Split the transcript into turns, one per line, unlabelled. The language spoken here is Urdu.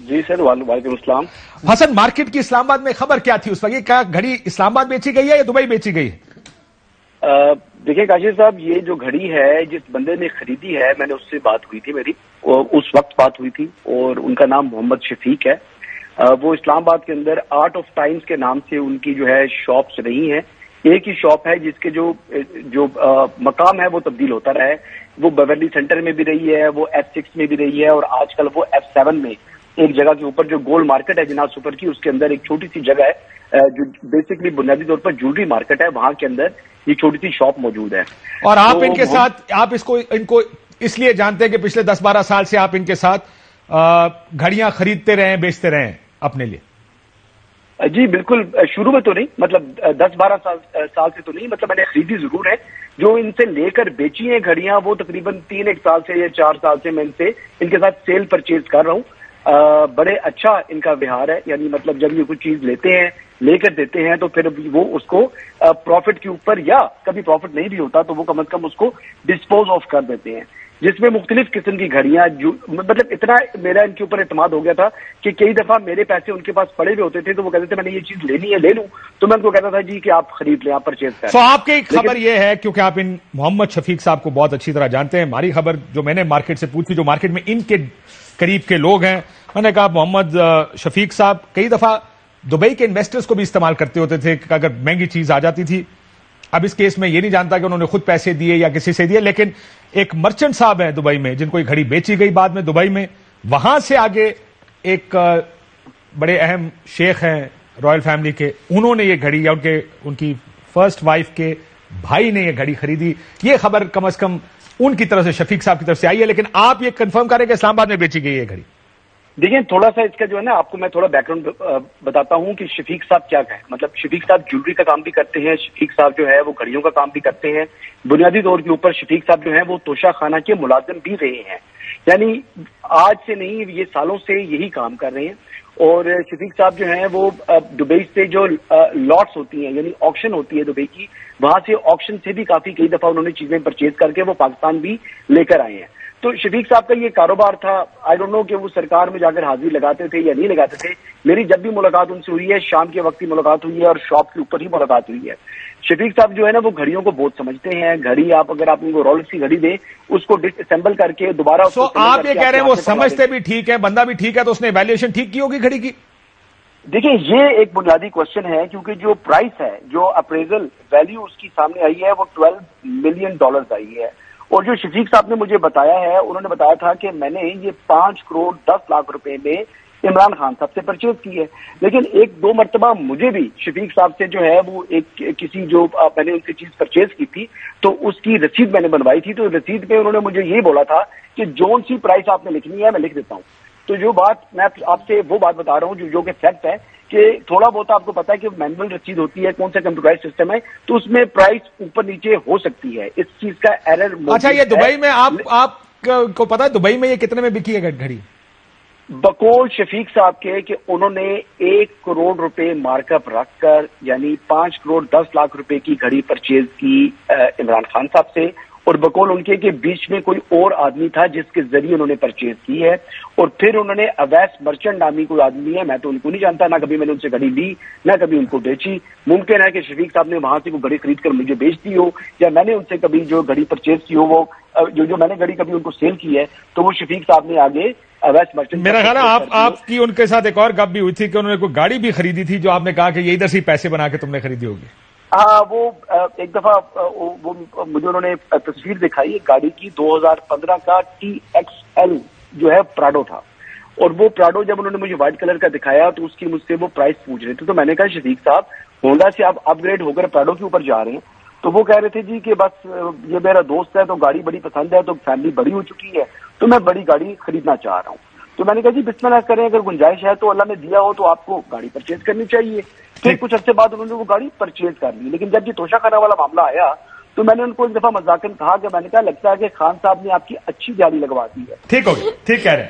جی سر، وعلیکم السلام.
حسن، مارکیٹ کی اسلام آباد میں خبر کیا تھی اس وقت؟ کیا گھڑی اسلام آباد بیچی گئی ہے یا دبئی بیچی گئی ہے؟
دیکھیں کاشف صاحب، یہ جو گھڑی ہے جس بندے نے خریدی ہے، میں نے اس سے بات ہوئی تھی میری، اس وقت بات ہوئی تھی، اور ان کا نام محمد شفیق ہے. وہ اسلام آباد کے اندر آرٹ آف ٹائمز کے نام سے ان کی جو ہے شاپس رہی ہیں. ایک ہی شاپ ہے جس کے جو مقام ہے وہ تبدیل ہوتا رہا ہے. وہ بیورلی سینٹر میں بھی رہی ہے، وہ F6 میں بھی رہی ہے، اور آج کل وہ F7 میں ایک جگہ کے اوپر جو گولڈ مارکیٹ ہے جناب سپر کی، اس کے اندر ایک چھوٹی سی جگہ ہے جو بیسکلی بنیادی طور پر جویلری مارکیٹ ہے، وہاں کے اندر یہ چھوٹی سی شاپ موجود ہے.
اور آپ ان کے ساتھ، آپ ان کو اس لیے جانتے ہیں کہ پچھلے 10-12 سال سے آپ ان کے ساتھ گھڑیاں خریدتے رہے ہیں، بیچتے رہے ہیں اپنے لیے؟
جی بالکل، شروع میں تو نہیں، مطلب 10-12 سال سے تو نہیں، مطلب میں نے خریدی ضرور ہے. جو ان سے لے کر بیچی ہیں گھڑیاں، وہ تقریباً 3 سال سے یا 4 سال سے میں ان کے ساتھ سیل پرچیز کر رہا ہوں. بڑے اچھا ان کا ویہار ہے، یعنی مطلب جب یہ کوئی چیز لیتے ہیں، لے کر دیتے ہیں، تو پھر وہ اس کو پروفٹ کے اوپر، یا کبھی پروفٹ نہیں بھی ہوتا تو وہ کم از کم اس کو ڈسپوز آف کر دیتے ہیں، جس میں مختلف قسم کی گھڑیاں، مطلب اتنا میرا ان کے اوپر اعتماد ہو گیا تھا کہ کئی دفعہ میرے پیسے ان کے پاس پڑے ہوئے ہوتے تھے تو وہ کہتے تھے میں نے یہ چیز لینی ہے، لے لوں، تو میں ان کو کہتا تھا جی کہ آپ خرید لیں، آپ پرچیز کریں.
آپ کی خبر یہ ہے، کیونکہ آپ ان محمد شفیق صاحب کو بہت اچھی طرح جانتے ہیں، ہماری خبر جو میں نے مارکیٹ سے پوچھی، جو مارکیٹ میں ان کے قریب کے لوگ ہیں، میں نے کہا محمد شفیق صاحب کئی دفعہ دبئی کے انویسٹرز کو بھی استعمال کرتے ہوتے تھے کہ اگر مہنگی چیز آ جاتی تھی. اب اس کیس میں یہ نہیں جانتا کہ انہوں نے خود پیسے دیے یا کسی سے دیے، لیکن ایک مرچنٹ صاحب ہیں دبئی میں جن کو یہ گھڑی بیچی گئی بعد میں دبئی میں، وہاں سے آگے ایک بڑے اہم شیخ ہیں رائل فیملی کے، انہوں نے یہ گھڑی، یا ان کی فرسٹ وائف کے بھائی نے یہ گھڑی خریدی. یہ خبر کم از کم ان کی طرف سے، شفیق صاحب کی طرف سے آئی ہے. لیکن آپ یہ کنفرم کریں کہ اسلام آباد میں بیچی گئی ہے گھڑی؟
دیکھیں تھوڑا سا اس کا جو ہے نا، آپ کو میں تھوڑا بیک گراؤنڈ بتاتا ہوں کہ شفیق صاحب کیا ہے. مطلب شفیق صاحب جویلری کا کام بھی کرتے ہیں، شفیق صاحب جو ہے وہ گھڑیوں کا کام بھی کرتے ہیں. بنیادی طور کے اوپر شفیق صاحب جو ہیں وہ توشہ خانہ کے ملازم بھی رہے ہیں، یعنی آج سے نہیں، یہ سالوں سے یہی کام کر رہے ہیں. اور شفیق صاحب جو ہیں وہ دبئی سے جو لاٹس ہوتی ہیں، یعنی آکشن ہوتی ہے دبئی کی، وہاں سے آکشن سے بھی کئی دفعہ انہوں نے چیزیں پرچیز کر کے وہ پاکستان بھی لے کر آئے ہیں. تو شفیق صاحب کا یہ کاروبار تھا. آئی ڈونٹ نو کہ وہ سرکار میں جا کر حاضری لگاتے تھے یا نہیں لگاتے تھے. میری جب بھی ملاقات ان سے ہوئی ہے، شام کے وقت ہی ملاقات ہوئی ہے اور شاپ کے اوپر ہی ملاقات ہوئی ہے. شفیق صاحب جو ہے نا وہ گھڑیوں کو بہت سمجھتے ہیں. گھڑی اگر آپ ان کو رولکس کی گھڑی دیں، اس کو ڈس اسمبل کر کے دوبارہ
آپ یہ کہہ رہے ہیں وہ سمجھتے بھی ٹھیک ہے، بندہ بھی ٹھیک ہے، تو اس نے ایویلیویشن ٹھیک کی ہوگی گھڑی کی؟
دیکھیں یہ ایک بنیادی کوشچن ہے، کیونکہ جو پرائس ہے، جو اپریزل ویلیو اس کی سامنے آئی ہے وہ $12 ملین آئی ہے. اور جو شفیق صاحب نے مجھے بتایا ہے، انہوں نے بتایا تھا کہ میں نے یہ 5 کروڑ 10 لاکھ روپے میں عمران خان صاحب سے پرچیز کی ہے. لیکن 1-2 مرتبہ مجھے بھی شفیق صاحب سے جو ہے وہ ایک کسی جو میں نے ان سے چیز پرچیز کی تھی تو اس کی رسید میں نے بنوائی تھی، تو رسید پہ انہوں نے مجھے یہ بولا تھا کہ جون سی پرائس آپ نے لکھنی ہے میں لکھ دیتا ہوں. تو جو بات میں آپ سے وہ بات بتا رہا ہوں جو کہ فیکٹ ہے، کہ تھوڑا بہت آپ کو پتا ہے کہ مینول رسید ہوتی ہے، کون سا کمپیوٹرائز سسٹم ہے، تو اس میں پرائس اوپر نیچے ہو سکتی ہے. اس چیز کا ایرر.
اچھا، یہ دبئی میں آپ کو پتا ہے دبئی میں یہ کتنے میں بکی ہے گھڑی؟
بقول شفیق صاحب کے کہ انہوں نے 1 کروڑ روپے مارک اپ رکھ کر، یعنی 5 کروڑ 10 لاکھ روپے کی گھڑی پرچیز کی عمران خان صاحب سے، اور بقول ان کے کہ بیچ میں کوئی اور آدمی تھا جس کے ذریعے انہوں نے پرچیز کی ہے. اور پھر انہوں نے اویس مرچنٹ نامی کوئی آدمی ہے، میں تو ان کو نہیں جانتا، نہ کبھی میں نے ان سے گھڑی لی نہ کبھی ان کو بیچی. ممکن ہے کہ شفیق صاحب نے وہاں سے کوئی گھڑی خرید کر مجھے بیچ دی ہو، یا میں نے ان سے کبھی جو گھڑی پرچیز کی ہو، وہ جو میں نے گھڑی کبھی ان کو سیل کی ہے تو وہ شفیق صاحب نے آگے اویس مرچنٹ.
میرا خیال ہے آپ کی ان کے ساتھ ایک اور گپ بھی ہوئی تھی کہ انہوں نے کوئی گاڑی بھی خریدی تھی جو آپ نے کہا کہ یہ ادھر سے پیسے بنا کے تم نے خریدی ہوگی.
ہاں، وہ ایک دفعہ وہ مجھے انہوں نے تصویر دکھائی گاڑی کی، 2015 کا TXL جو ہے پراڈو تھا. اور وہ پراڈو جب انہوں نے مجھے وائٹ کلر کا دکھایا تو اس کی مجھ سے وہ پرائس پوچھ رہے تھے. تو میں نے کہا شفیق صاحب ہونڈا سے آپ اپ گریڈ ہو کر پراڈو کے اوپر جا رہے ہیں؟ تو وہ کہہ رہے تھے جی کہ بس یہ میرا دوست ہے تو گاڑی بڑی پسند ہے، تو فیملی بڑی ہو چکی ہے تو میں بڑی گاڑی خریدنا چاہ رہا ہوں. تو میں نے کہا جی بسم اللہ کریں، اگر گنجائش ہے تو اللہ نے دیا ہو تو آپ کو گاڑی پرچیز کرنی چاہیے. پھر کچھ عرصے بعد انہوں نے وہ گاڑی پرچیز کر لی. لیکن جب یہ توشہ خانہ والا معاملہ آیا تو میں نے ان کو ایک دفعہ مذاقاً کہا کہ میں نے کہا لگتا ہے کہ خان صاحب نے آپ کی اچھی دیاری لگوا دی ہے.
ٹھیک ہو گیا، ٹھیک کہہ رہے ہیں.